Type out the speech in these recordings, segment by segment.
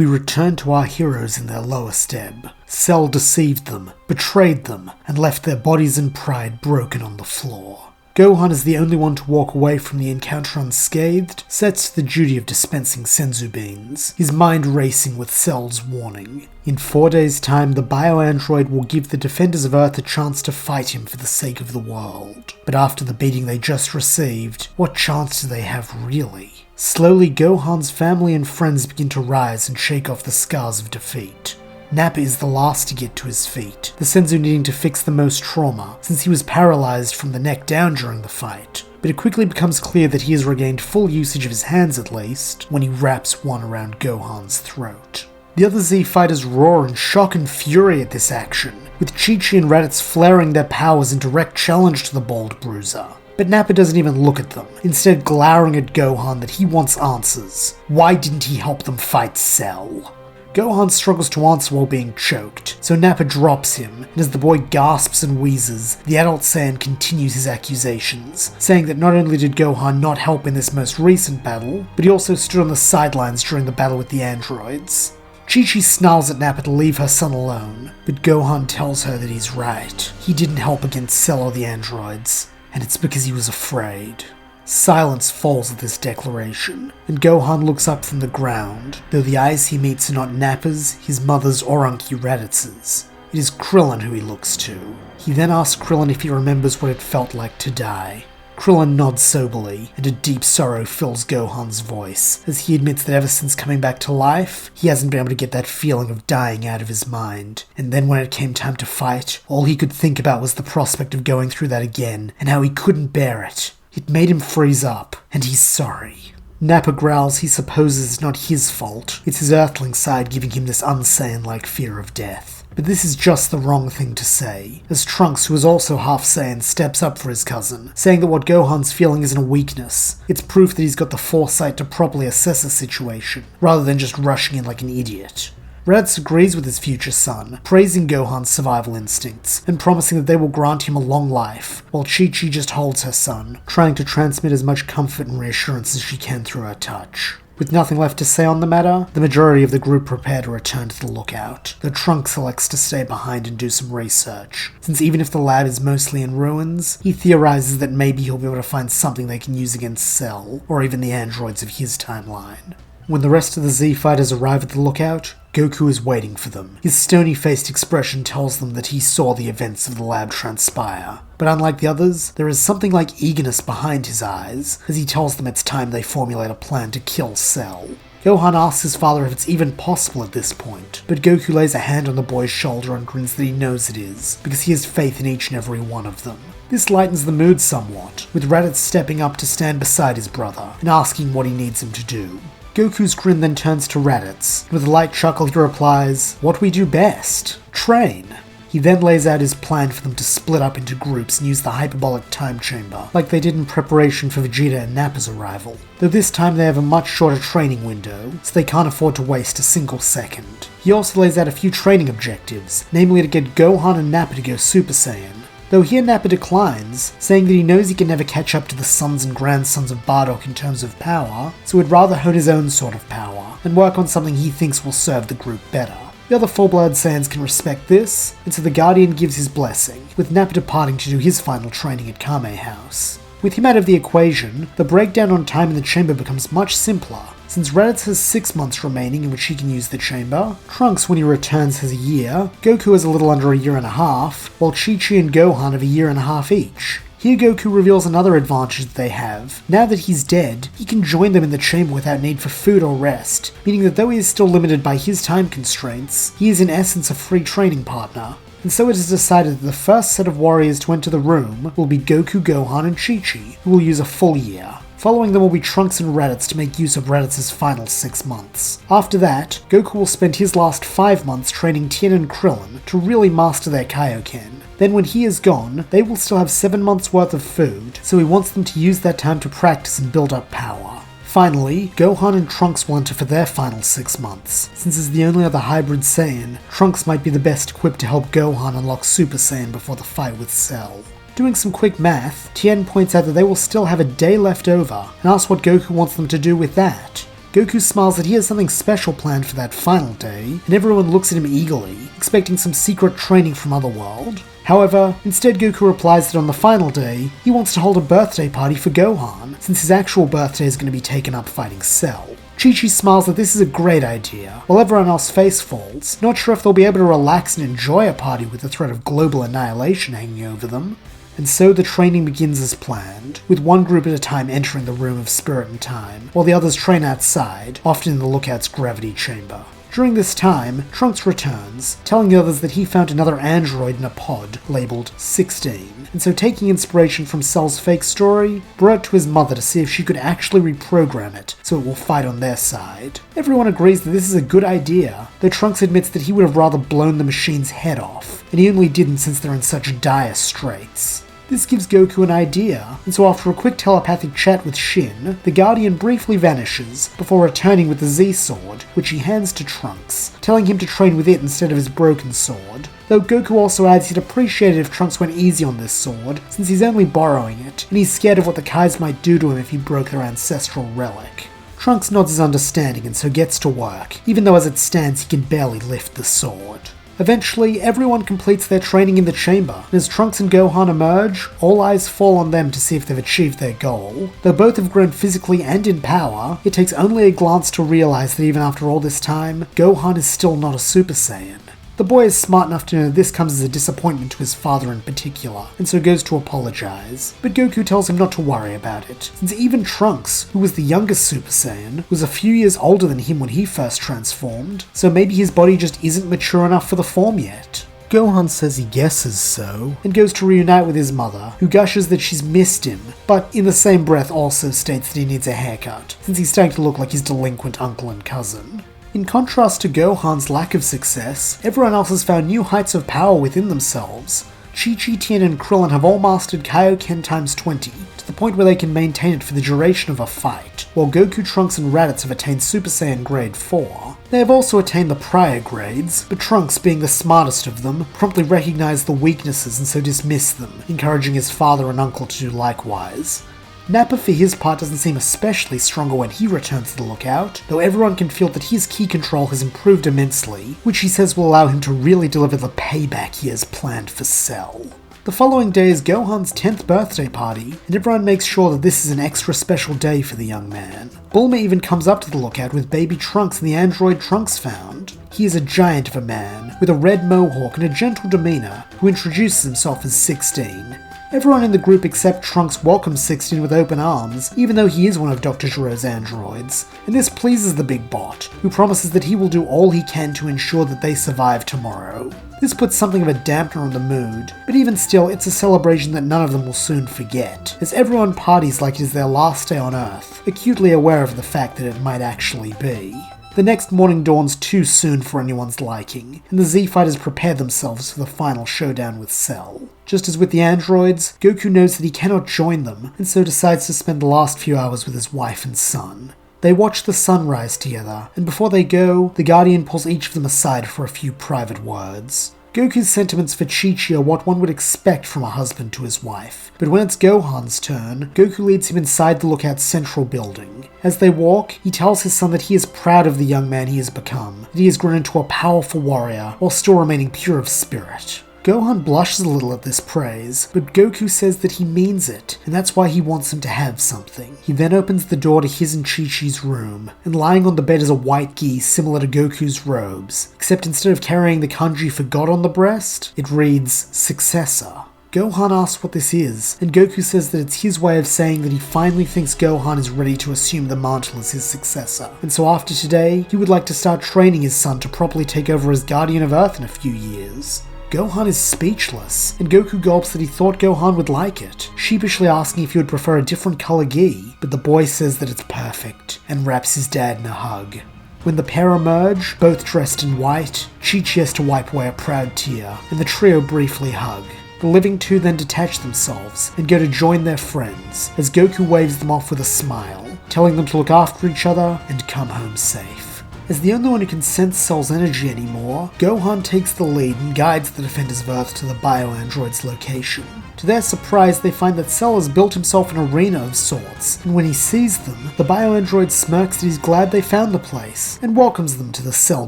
we return to our heroes in their lowest ebb. Cell deceived them, betrayed them, and left their bodies and pride broken on the floor. Gohan is the only one to walk away from the encounter unscathed, sets to the duty of dispensing senzu beans, his mind racing with Cell's warning. In 4 days' time, the bioandroid will give the defenders of Earth a chance to fight him for the sake of the world. But after the beating they just received, what chance do they have really? Slowly, Gohan's family and friends begin to rise and shake off the scars of defeat. Nappa is the last to get to his feet, the senzu needing to fix the most trauma, since he was paralyzed from the neck down during the fight. But it quickly becomes clear that he has regained full usage of his hands at least, when he wraps one around Gohan's throat. The other Z fighters roar in shock and fury at this action, with Chi-Chi and Raditz flaring their powers in direct challenge to the bald bruiser. But Nappa doesn't even look at them, instead glowering at Gohan that he wants answers. Why didn't he help them fight Cell? Gohan struggles to answer while being choked, so Nappa drops him, and as the boy gasps and wheezes, the adult Saiyan continues his accusations, saying that not only did Gohan not help in this most recent battle, but he also stood on the sidelines during the battle with the androids. Chi-Chi snarls at Nappa to leave her son alone, but Gohan tells her that he's right. He didn't help against Cell or the androids, and it's because he was afraid. Silence falls at this declaration, and Gohan looks up from the ground, though the eyes he meets are not Nappa's, his mother's, or Uncle Raditz's. It is Krillin who he looks to. He then asks Krillin if he remembers what it felt like to die. Krillin nods soberly, and a deep sorrow fills Gohan's voice, as he admits that ever since coming back to life, he hasn't been able to get that feeling of dying out of his mind. And then when it came time to fight, all he could think about was the prospect of going through that again, and how he couldn't bear it. It made him freeze up, and he's sorry. Nappa growls he supposes it's not his fault, it's his Earthling side giving him this un-Saiyan-like fear of death. But this is just the wrong thing to say, as Trunks, who is also half Saiyan, steps up for his cousin, saying that what Gohan's feeling isn't a weakness, it's proof that he's got the foresight to properly assess a situation, rather than just rushing in like an idiot. Raditz agrees with his future son, praising Gohan's survival instincts, and promising that they will grant him a long life, while Chi-Chi just holds her son, trying to transmit as much comfort and reassurance as she can through her touch. With nothing left to say on the matter, the majority of the group prepare to return to the lookout, though Trunks selects to stay behind and do some research, since even if the lab is mostly in ruins, he theorizes that maybe he'll be able to find something they can use against Cell, or even the androids of his timeline. When the rest of the Z-fighters arrive at the lookout, Goku is waiting for them. His stony-faced expression tells them that he saw the events of the lab transpire. But unlike the others, there is something like eagerness behind his eyes, as he tells them it's time they formulate a plan to kill Cell. Gohan asks his father if it's even possible at this point, but Goku lays a hand on the boy's shoulder and grins that he knows it is, because he has faith in each and every one of them. This lightens the mood somewhat, with Raditz stepping up to stand beside his brother, and asking what he needs him to do. Goku's grin then turns to Raditz, and with a light chuckle he replies, "What we do best. Train." He then lays out his plan for them to split up into groups and use the hyperbolic time chamber, like they did in preparation for Vegeta and Nappa's arrival, though this time they have a much shorter training window, so they can't afford to waste a single second. He also lays out a few training objectives, namely to get Gohan and Nappa to go Super Saiyan, though here Nappa declines, saying that he knows he can never catch up to the sons and grandsons of Bardock in terms of power, so would rather hone his own sort of power, and work on something he thinks will serve the group better. The other full-blood Saiyans can respect this, and so the Guardian gives his blessing, with Nappa departing to do his final training at Kame House. With him out of the equation, the breakdown on time in the chamber becomes much simpler, since Raditz has 6 months remaining in which he can use the chamber, Trunks when he returns has a year, Goku has a little under a year and a half, while Chi-Chi and Gohan have a year and a half each. Here Goku reveals another advantage that they have. Now that he's dead, he can join them in the chamber without need for food or rest, meaning that though he is still limited by his time constraints, he is in essence a free training partner. And so it is decided that the first set of warriors to enter the room will be Goku, Gohan, and Chi-Chi, who will use a full year. Following them will be Trunks and Raditz to make use of Raditz's final 6 months. After that, Goku will spend his last 5 months training Tien and Krillin to really master their Kaioken. Then when he is gone, they will still have 7 months worth of food, so he wants them to use that time to practice and build up power. Finally, Gohan and Trunks will enter for their final 6 months. Since as the only other hybrid Saiyan, Trunks might be the best equipped to help Gohan unlock Super Saiyan before the fight with Cell. Doing some quick math, Tien points out that they will still have a day left over, and asks what Goku wants them to do with that. Goku smiles that he has something special planned for that final day, and everyone looks at him eagerly, expecting some secret training from Otherworld. However, instead Goku replies that on the final day, he wants to hold a birthday party for Gohan, since his actual birthday is going to be taken up fighting Cell. Chi-Chi smiles that this is a great idea, while everyone else face falls, not sure if they'll be able to relax and enjoy a party with the threat of global annihilation hanging over them. And so the training begins as planned, with one group at a time entering the Room of Spirit and Time, while the others train outside, often in the Lookout's gravity chamber. During this time, Trunks returns, telling the others that he found another android in a pod, labelled 16, and so taking inspiration from Cell's fake story, brought it to his mother to see if she could actually reprogram it so it will fight on their side. Everyone agrees that this is a good idea, though Trunks admits that he would have rather blown the machine's head off, and he only didn't since they're in such dire straits. This gives Goku an idea, and so after a quick telepathic chat with Shin, the Guardian briefly vanishes, before returning with the Z-Sword, which he hands to Trunks, telling him to train with it instead of his broken sword, though Goku also adds he'd appreciate it if Trunks went easy on this sword, since he's only borrowing it, and he's scared of what the Kais might do to him if he broke their ancestral relic. Trunks nods his understanding and so gets to work, even though as it stands he can barely lift the sword. Eventually, everyone completes their training in the chamber, and as Trunks and Gohan emerge, all eyes fall on them to see if they've achieved their goal. Though both have grown physically and in power, it takes only a glance to realize that even after all this time, Gohan is still not a Super Saiyan. The boy is smart enough to know that this comes as a disappointment to his father in particular, and so goes to apologize. But Goku tells him not to worry about it, since even Trunks, who was the youngest Super Saiyan, was a few years older than him when he first transformed, so maybe his body just isn't mature enough for the form yet. Gohan says he guesses so, and goes to reunite with his mother, who gushes that she's missed him, but in the same breath also states that he needs a haircut, since he's starting to look like his delinquent uncle and cousin. In contrast to Gohan's lack of success, everyone else has found new heights of power within themselves. Chi-Chi, Tien, and Krillin have all mastered Kaioken times 20, to the point where they can maintain it for the duration of a fight, while Goku, Trunks, and Raditz have attained Super Saiyan Grade 4. They have also attained the prior grades, but Trunks, being the smartest of them, promptly recognized the weaknesses and so dismissed them, encouraging his father and uncle to do likewise. Nappa for his part doesn't seem especially stronger when he returns to the Lookout, though everyone can feel that his ki control has improved immensely, which he says will allow him to really deliver the payback he has planned for Cell. The following day is Gohan's 10th birthday party, and everyone makes sure that this is an extra special day for the young man. Bulma even comes up to the Lookout with baby Trunks and the android Trunks found. He is a giant of a man, with a red mohawk and a gentle demeanor, who introduces himself as 16. Everyone in the group except Trunks welcomes 16 with open arms, even though he is one of Dr. Gero's androids, and this pleases the big bot, who promises that he will do all he can to ensure that they survive tomorrow. This puts something of a dampener on the mood, but even still, it's a celebration that none of them will soon forget, as everyone parties like it is their last day on Earth, acutely aware of the fact that it might actually be. The next morning dawns too soon for anyone's liking, and the Z-Fighters prepare themselves for the final showdown with Cell. Just as with the androids, Goku knows that he cannot join them, and so decides to spend the last few hours with his wife and son. They watch the sunrise together, and before they go, the Guardian pulls each of them aside for a few private words. Goku's sentiments for Chi-Chi are what one would expect from a husband to his wife, but when it's Gohan's turn, Goku leads him inside the Lookout's central building. As they walk, he tells his son that he is proud of the young man he has become, that he has grown into a powerful warrior while still remaining pure of spirit. Gohan blushes a little at this praise, but Goku says that he means it, and that's why he wants him to have something. He then opens the door to his and Chi-Chi's room, and lying on the bed is a white gi similar to Goku's robes, except instead of carrying the kanji for God on the breast, it reads, Successor. Gohan asks what this is, and Goku says that it's his way of saying that he finally thinks Gohan is ready to assume the mantle as his successor, and so after today, he would like to start training his son to properly take over as Guardian of Earth in a few years. Gohan is speechless, and Goku gulps that he thought Gohan would like it, sheepishly asking if he would prefer a different color gi, but the boy says that it's perfect, and wraps his dad in a hug. When the pair emerge, both dressed in white, Chi-Chi has to wipe away a proud tear, and the trio briefly hug. The living two then detach themselves, and go to join their friends, as Goku waves them off with a smile, telling them to look after each other and come home safe. As the only one who can sense Cell's energy anymore, Gohan takes the lead and guides the defenders of Earth to the bioandroid's location. To their surprise, they find that Cell has built himself an arena of sorts, and when he sees them, the bioandroid smirks that he's glad they found the place, and welcomes them to the Cell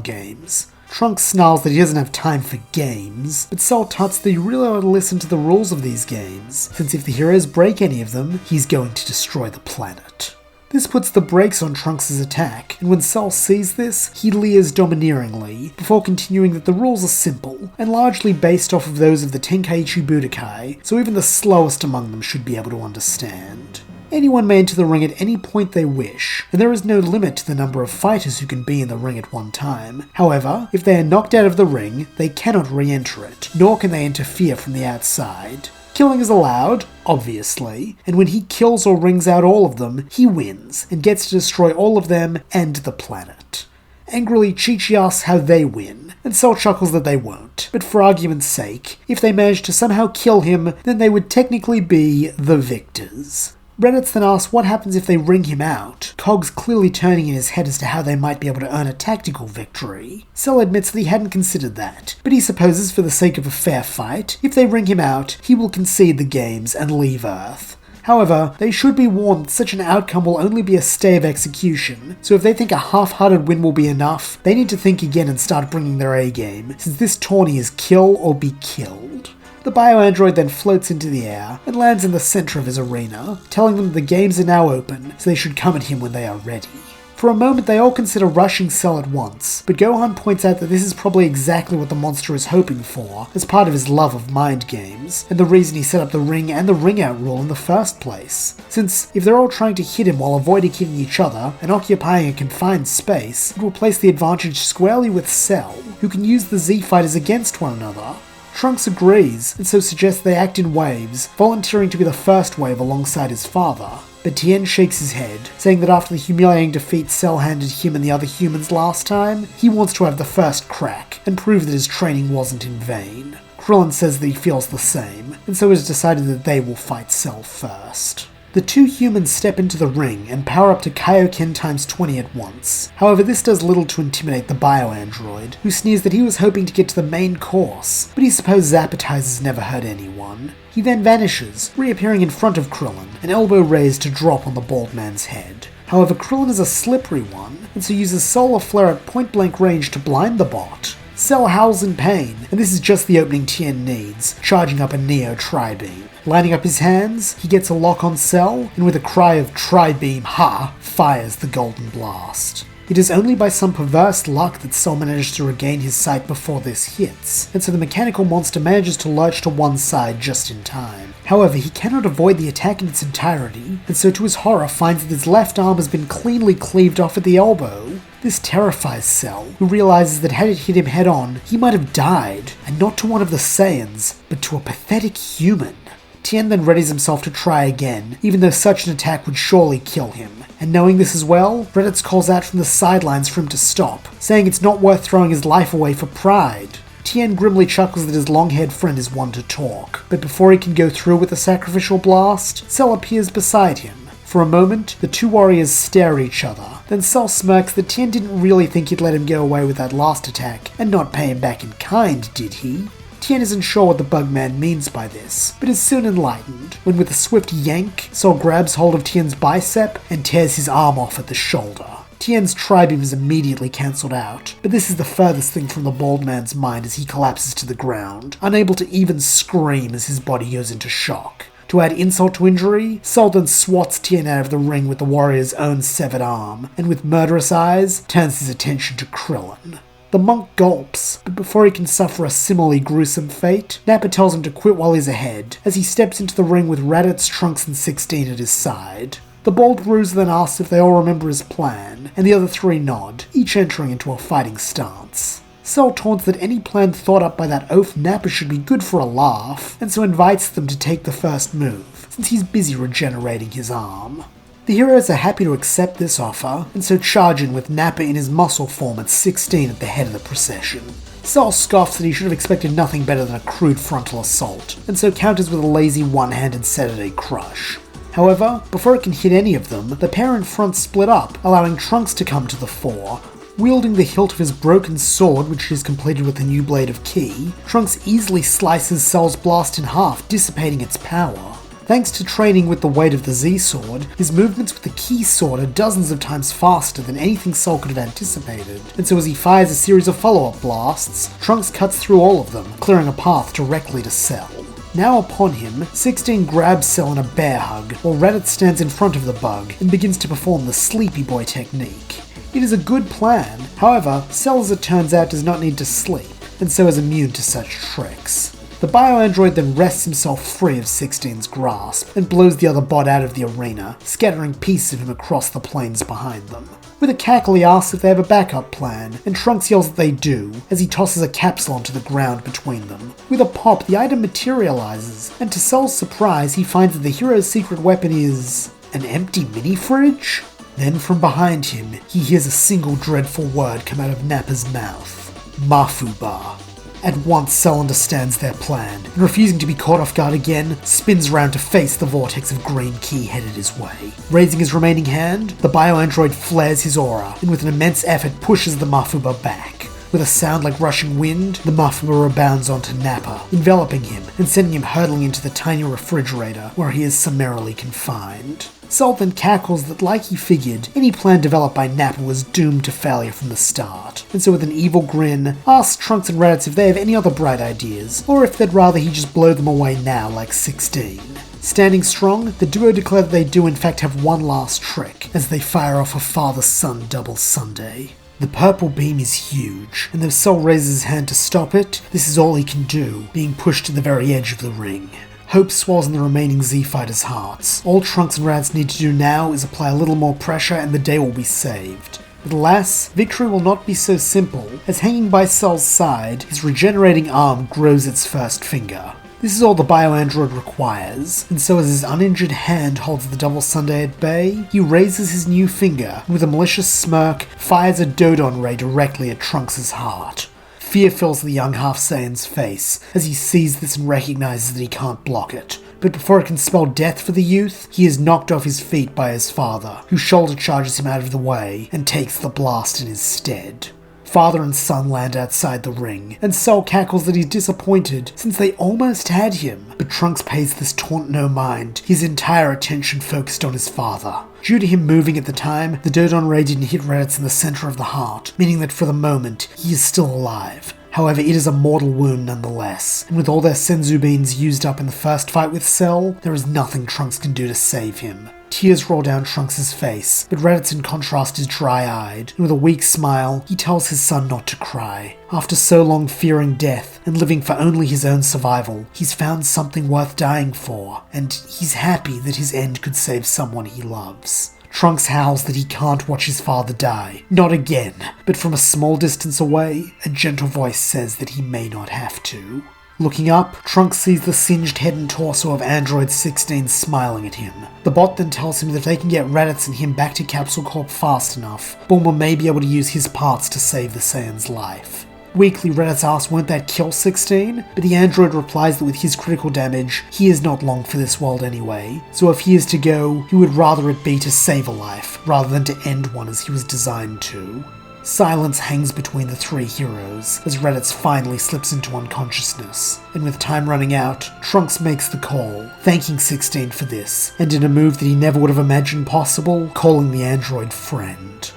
games. Trunks snarls that he doesn't have time for games, but Cell tuts that he really ought to listen to the rules of these games, since if the heroes break any of them, he's going to destroy the planet. This puts the brakes on Trunks' attack, and when Cell sees this, he leers domineeringly, before continuing that the rules are simple, and largely based off of those of the Tenkaichi Budokai, so even the slowest among them should be able to understand. Anyone may enter the ring at any point they wish, and there is no limit to the number of fighters who can be in the ring at one time. However, if they are knocked out of the ring, they cannot re-enter it, nor can they interfere from the outside. Killing is allowed, obviously, and when he kills or rings out all of them, he wins, and gets to destroy all of them and the planet. Angrily, Chi-Chi asks how they win, and Cell chuckles that they won't, but for argument's sake, if they manage to somehow kill him, then they would technically be the victors. Raditz then asks what happens if they ring him out, Cogs clearly turning in his head as to how they might be able to earn a tactical victory. Cell admits that he hadn't considered that, but he supposes for the sake of a fair fight, if they ring him out, he will concede the games and leave Earth. However, they should be warned that such an outcome will only be a stay of execution, so if they think a half-hearted win will be enough, they need to think again and start bringing their A-game, since this tourney is kill or be killed. The bioandroid then floats into the air and lands in the center of his arena, telling them the games are now open, so they should come at him when they are ready. For a moment they all consider rushing Cell at once, but Gohan points out that this is probably exactly what the monster is hoping for, as part of his love of mind games, and the reason he set up the ring and the ring out rule in the first place. Since, if they're all trying to hit him while avoiding hitting each other, and occupying a confined space, it will place the advantage squarely with Cell, who can use the Z-fighters against one another. Trunks agrees, and so suggests they act in waves, volunteering to be the first wave alongside his father. But Tien shakes his head, saying that after the humiliating defeat Cell handed him and the other humans last time, he wants to have the first crack, and prove that his training wasn't in vain. Krillin says that he feels the same, and so it is decided that they will fight Cell first. The two humans step into the ring and power up to Kaioken times 20 at once. However, this does little to intimidate the bioandroid, who sneers that he was hoping to get to the main course, but he supposes appetizers never hurt anyone. He then vanishes, reappearing in front of Krillin, an elbow raised to drop on the bald man's head. However, Krillin is a slippery one, and so uses solar flare at point-blank range to blind the bot. Cell howls in pain, and this is just the opening Tien needs, charging up a Neo Tri-Beam. Lining up his hands, he gets a lock on Cell, and with a cry of Tri-Beam ha, fires the golden blast. It is only by some perverse luck that Cell manages to regain his sight before this hits, and so the mechanical monster manages to lurch to one side just in time. However, he cannot avoid the attack in its entirety, and so to his horror finds that his left arm has been cleanly cleaved off at the elbow. This terrifies Cell, who realizes that had it hit him head on, he might have died, and not to one of the Saiyans, but to a pathetic human. Tien then readies himself to try again, even though such an attack would surely kill him. And knowing this as well, Raditz calls out from the sidelines for him to stop, saying it's not worth throwing his life away for pride. Tien grimly chuckles that his long-haired friend is one to talk, but before he can go through with the sacrificial blast, Cell appears beside him. For a moment, the two warriors stare at each other, then Cell smirks that Tien didn't really think he'd let him get away with that last attack, and not pay him back in kind, did he? Tien isn't sure what the Bugman means by this, but is soon enlightened, when with a swift yank, Cell grabs hold of Tien's bicep and tears his arm off at the shoulder. Tien's Tri-Beam is immediately cancelled out, but this is the furthest thing from the bald man's mind as he collapses to the ground, unable to even scream as his body goes into shock. To add insult to injury, Cell then swats Tien out of the ring with the warrior's own severed arm, and with murderous eyes, turns his attention to Krillin. The monk gulps, but before he can suffer a similarly gruesome fate, Nappa tells him to quit while he's ahead, as he steps into the ring with Raditz, Trunks, and 16 at his side. The bald bruiser then asks if they all remember his plan, and the other three nod, each entering into a fighting stance. Cell taunts that any plan thought up by that oaf Nappa should be good for a laugh, and so invites them to take the first move, since he's busy regenerating his arm. The heroes are happy to accept this offer, and so charge in with Nappa in his muscle form at 16 at the head of the procession. Cell scoffs that he should have expected nothing better than a crude frontal assault, and so counters with a lazy one-handed Saturday crush. However, before it can hit any of them, the pair in front split up, allowing Trunks to come to the fore. Wielding the hilt of his broken sword, which is completed with a new blade of ki, Trunks easily slices Cell's blast in half, dissipating its power. Thanks to training with the weight of the Z-Sword, his movements with the Ki Sword are dozens of times faster than anything Cell could have anticipated, and so as he fires a series of follow-up blasts, Trunks cuts through all of them, clearing a path directly to Cell. Now upon him, 16 grabs Cell in a bear hug, while Raditz stands in front of the bug and begins to perform the Sleepy Boy technique. It is a good plan, however, Cell as it turns out does not need to sleep, and so is immune to such tricks. The bioandroid then wrests himself free of 16's grasp and blows the other bot out of the arena, scattering pieces of him across the plains behind them. With a cackle he asks if they have a backup plan, and Trunks yells that they do, as he tosses a capsule onto the ground between them. With a pop, the item materializes, and to Cell's surprise he finds that the hero's secret weapon is an empty mini-fridge? Then from behind him, he hears a single dreadful word come out of Nappa's mouth. Mafuba. At once, Cell understands their plan, and refusing to be caught off guard again, spins around to face the vortex of green ki headed his way. Raising his remaining hand, the bioandroid flares his aura, and with an immense effort pushes the Mafuba back. With a sound like rushing wind, the Mafuba rebounds onto Nappa, enveloping him and sending him hurtling into the tiny refrigerator, where he is summarily confined. Cell then cackles that, like he figured, any plan developed by Nappa was doomed to failure from the start, and so with an evil grin, asks Trunks and Raditz if they have any other bright ideas, or if they'd rather he just blow them away now like 16. Standing strong, the duo declare that they do in fact have one last trick, as they fire off a father-son double sundae. The purple beam is huge, and though Cell raises his hand to stop it, this is all he can do, being pushed to the very edge of the ring. Hope swells in the remaining Z-Fighters' hearts. All Trunks and Raditz need to do now is apply a little more pressure and the day will be saved. But alas, victory will not be so simple, as hanging by Cell's side, his regenerating arm grows its first finger. This is all the bioandroid requires, and so as his uninjured hand holds the double sundae at bay, he raises his new finger, and with a malicious smirk, fires a Dodon ray directly at Trunks' heart. Fear fills the young half-Saiyan's face, as he sees this and recognizes that he can't block it. But before it can spell death for the youth, he is knocked off his feet by his father, who shoulder charges him out of the way and takes the blast in his stead. Father and son land outside the ring, and Cell cackles that he's disappointed since they almost had him. But Trunks pays this taunt no mind, his entire attention focused on his father. Due to him moving at the time, the Dodon ray didn't hit Raditz in the center of the heart, meaning that for the moment, he is still alive. However, it is a mortal wound nonetheless, and with all their Senzu beans used up in the first fight with Cell, there is nothing Trunks can do to save him. Tears roll down Trunks' face, but Raditz in contrast is dry-eyed, and with a weak smile, he tells his son not to cry. After so long fearing death, and living for only his own survival, he's found something worth dying for, and he's happy that his end could save someone he loves. Trunks howls that he can't watch his father die. Not again, but from a small distance away, a gentle voice says that he may not have to. Looking up, Trunks sees the singed head and torso of Android 16 smiling at him. The bot then tells him that if they can get Raditz and him back to Capsule Corp fast enough, Bulma may be able to use his parts to save the Saiyan's life. Weakly, Raditz asks won't that kill 16, but the android replies that with his critical damage, he is not long for this world anyway, so if he is to go, he would rather it be to save a life, rather than to end one as he was designed to. Silence hangs between the three heroes, as Raditz finally slips into unconsciousness, and with time running out, Trunks makes the call, thanking 16 for this, and in a move that he never would have imagined possible, calling the android friend.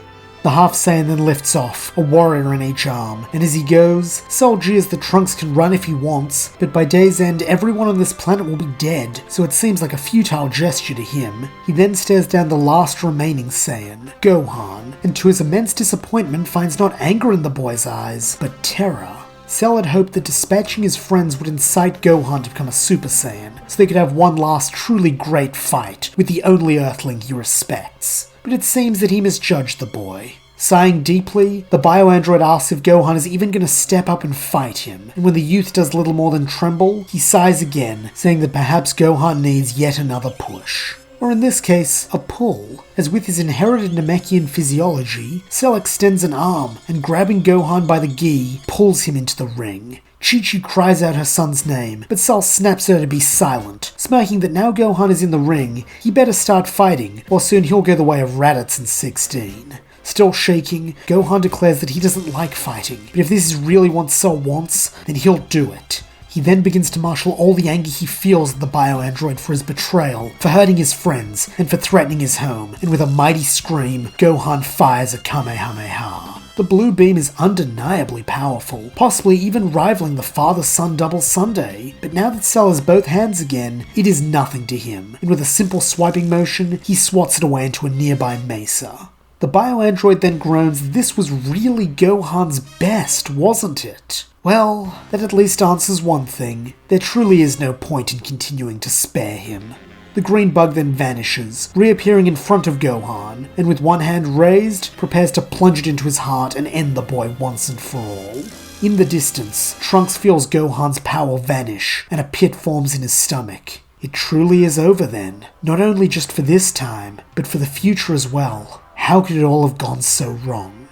The half-Saiyan then lifts off, a warrior in each arm, and as he goes, Cell jeers that Trunks can run if he wants, but by day's end everyone on this planet will be dead, so it seems like a futile gesture to him. He then stares down the last remaining Saiyan, Gohan, and to his immense disappointment finds not anger in the boy's eyes, but terror. Cell had hoped that dispatching his friends would incite Gohan to become a Super Saiyan, so they could have one last truly great fight with the only Earthling he respects. But it seems that he misjudged the boy. Sighing deeply, the bioandroid asks if Gohan is even going to step up and fight him, and when the youth does little more than tremble, he sighs again, saying that perhaps Gohan needs yet another push. Or in this case, a pull, as with his inherited Namekian physiology, Cell extends an arm, and grabbing Gohan by the gi, pulls him into the ring. Chi-Chi cries out her son's name, but Cell snaps at her to be silent, smirking that now Gohan is in the ring, he better start fighting, or soon he'll go the way of Raditz and 16. Still shaking, Gohan declares that he doesn't like fighting, but if this is really what Cell wants, then he'll do it. He then begins to marshal all the anger he feels at the bioandroid for his betrayal, for hurting his friends, and for threatening his home, and with a mighty scream, Gohan fires a Kamehameha. The blue beam is undeniably powerful, possibly even rivaling the father-son double Sunday, but now that Cell has both hands again, it is nothing to him, and with a simple swiping motion, he swats it away into a nearby mesa. The bioandroid then groans this was really Gohan's best, wasn't it? Well, that at least answers one thing. There truly is no point in continuing to spare him. The green bug then vanishes, reappearing in front of Gohan, and with one hand raised, prepares to plunge it into his heart and end the boy once and for all. In the distance, Trunks feels Gohan's power vanish, and a pit forms in his stomach. It truly is over then, not only just for this time, but for the future as well. How could it all have gone so wrong?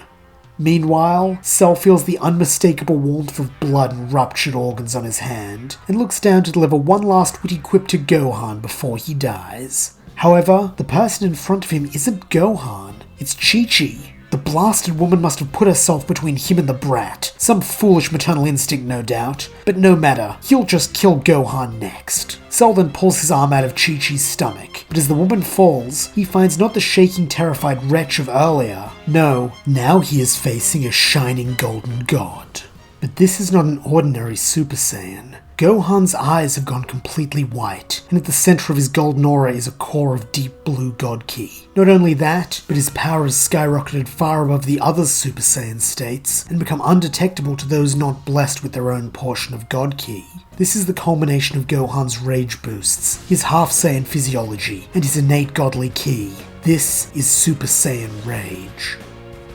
Meanwhile, Cell feels the unmistakable warmth of blood and ruptured organs on his hand, and looks down to deliver one last witty quip to Gohan before he dies. However, the person in front of him isn't Gohan, it's Chi-Chi. The blasted woman must have put herself between him and the brat. Some foolish maternal instinct, no doubt. But no matter, he'll just kill Gohan next. Cell then pulls his arm out of Chi-Chi's stomach, but as the woman falls, he finds not the shaking, terrified wretch of earlier. No, now he is facing a shining golden god. But this is not an ordinary Super Saiyan. Gohan's eyes have gone completely white, and at the center of his golden aura is a core of deep blue God Ki. Not only that, but his power has skyrocketed far above the other Super Saiyan states, and become undetectable to those not blessed with their own portion of God Ki. This is the culmination of Gohan's rage boosts, his half Saiyan physiology, and his innate godly ki. This is Super Saiyan Rage.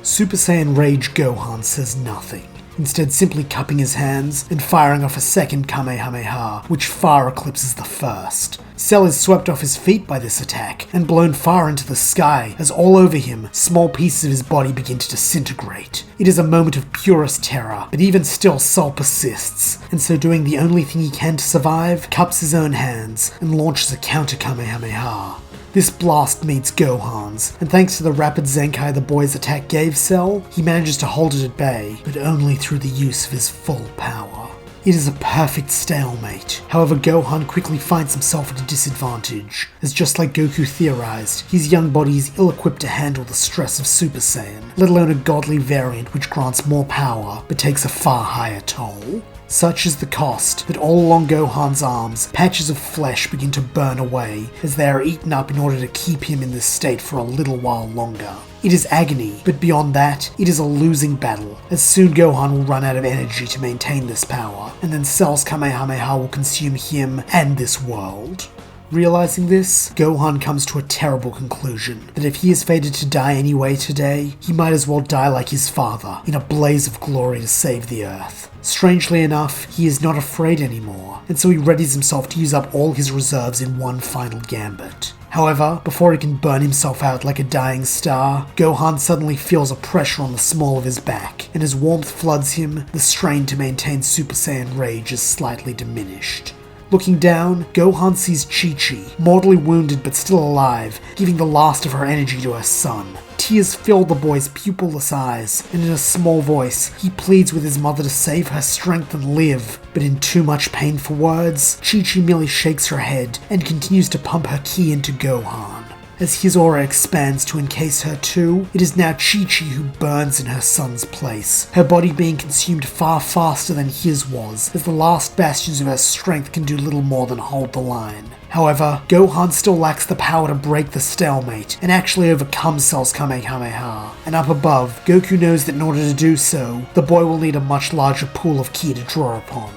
Super Saiyan Rage Gohan says nothing, instead simply cupping his hands and firing off a second Kamehameha, which far eclipses the first. Cell is swept off his feet by this attack and blown far into the sky as all over him, small pieces of his body begin to disintegrate. It is a moment of purest terror, but even still Cell persists, and so doing the only thing he can to survive, cups his own hands and launches a counter Kamehameha. This blast meets Gohan's, and thanks to the rapid Zenkai the boy's attack gave Cell, he manages to hold it at bay, but only through the use of his full power. It is a perfect stalemate. However, Gohan quickly finds himself at a disadvantage, as just like Goku theorized, his young body is ill-equipped to handle the stress of Super Saiyan, let alone a godly variant which grants more power, but takes a far higher toll. Such is the cost that all along Gohan's arms, patches of flesh begin to burn away as they are eaten up in order to keep him in this state for a little while longer. It is agony, but beyond that, it is a losing battle, as soon Gohan will run out of energy to maintain this power, and then Cell's Kamehameha will consume him and this world. Realizing this, Gohan comes to a terrible conclusion, that if he is fated to die anyway today, he might as well die like his father, in a blaze of glory to save the Earth. Strangely enough, he is not afraid anymore, and so he readies himself to use up all his reserves in one final gambit. However, before he can burn himself out like a dying star, Gohan suddenly feels a pressure on the small of his back, and as warmth floods him, the strain to maintain Super Saiyan Rage is slightly diminished. Looking down, Gohan sees Chi-Chi, mortally wounded but still alive, giving the last of her energy to her son. Tears fill the boy's pupilless eyes, and in a small voice, he pleads with his mother to save her strength and live. But in too much pain for words, Chi-Chi merely shakes her head and continues to pump her ki into Gohan. As his aura expands to encase her too, it is now Chi-Chi who burns in her son's place, her body being consumed far faster than his was, as the last bastions of her strength can do little more than hold the line. However, Gohan still lacks the power to break the stalemate and actually overcome Cell's Kamehameha. And up above, Goku knows that in order to do so, the boy will need a much larger pool of ki to draw upon.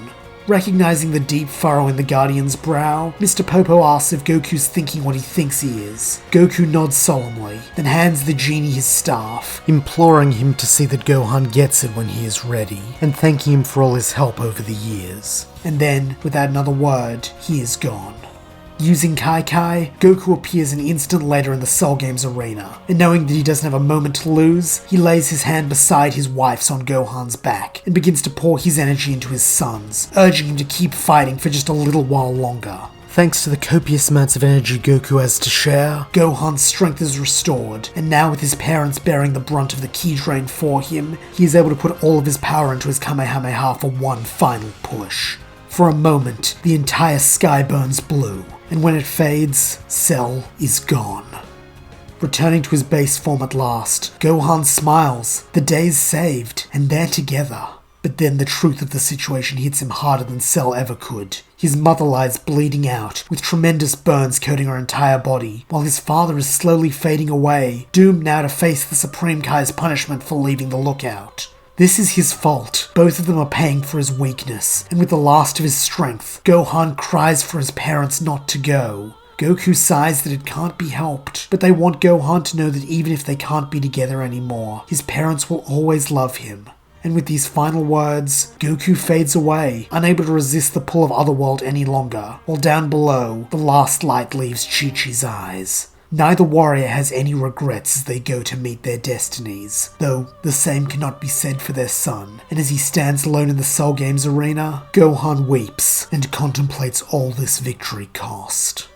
Recognizing the deep furrow in the Guardian's brow, Mr. Popo asks if Goku's thinking what he thinks he is. Goku nods solemnly, then hands the genie his staff, imploring him to see that Gohan gets it when he is ready, and thanking him for all his help over the years. And then, without another word, he is gone. Using Kai, Goku appears an instant later in the Cell Games arena, and knowing that he doesn't have a moment to lose, he lays his hand beside his wife's on Gohan's back, and begins to pour his energy into his son's, urging him to keep fighting for just a little while longer. Thanks to the copious amounts of energy Goku has to share, Gohan's strength is restored, and now with his parents bearing the brunt of the ki drain for him, he is able to put all of his power into his Kamehameha for one final push. For a moment, the entire sky burns blue, and when it fades, Cell is gone. Returning to his base form at last, Gohan smiles. The day's saved, and they're together. But then the truth of the situation hits him harder than Cell ever could. His mother lies bleeding out, with tremendous burns coating her entire body, while his father is slowly fading away, doomed now to face the Supreme Kai's punishment for leaving the lookout. This is his fault. Both of them are paying for his weakness, and with the last of his strength, Gohan cries for his parents not to go. Goku sighs that it can't be helped, but they want Gohan to know that even if they can't be together anymore, his parents will always love him. And with these final words, Goku fades away, unable to resist the pull of Otherworld any longer, while down below, the last light leaves Chi-Chi's eyes. Neither warrior has any regrets as they go to meet their destinies, though the same cannot be said for their son, and as he stands alone in the Cell Games arena, Gohan weeps and contemplates all this victory cost.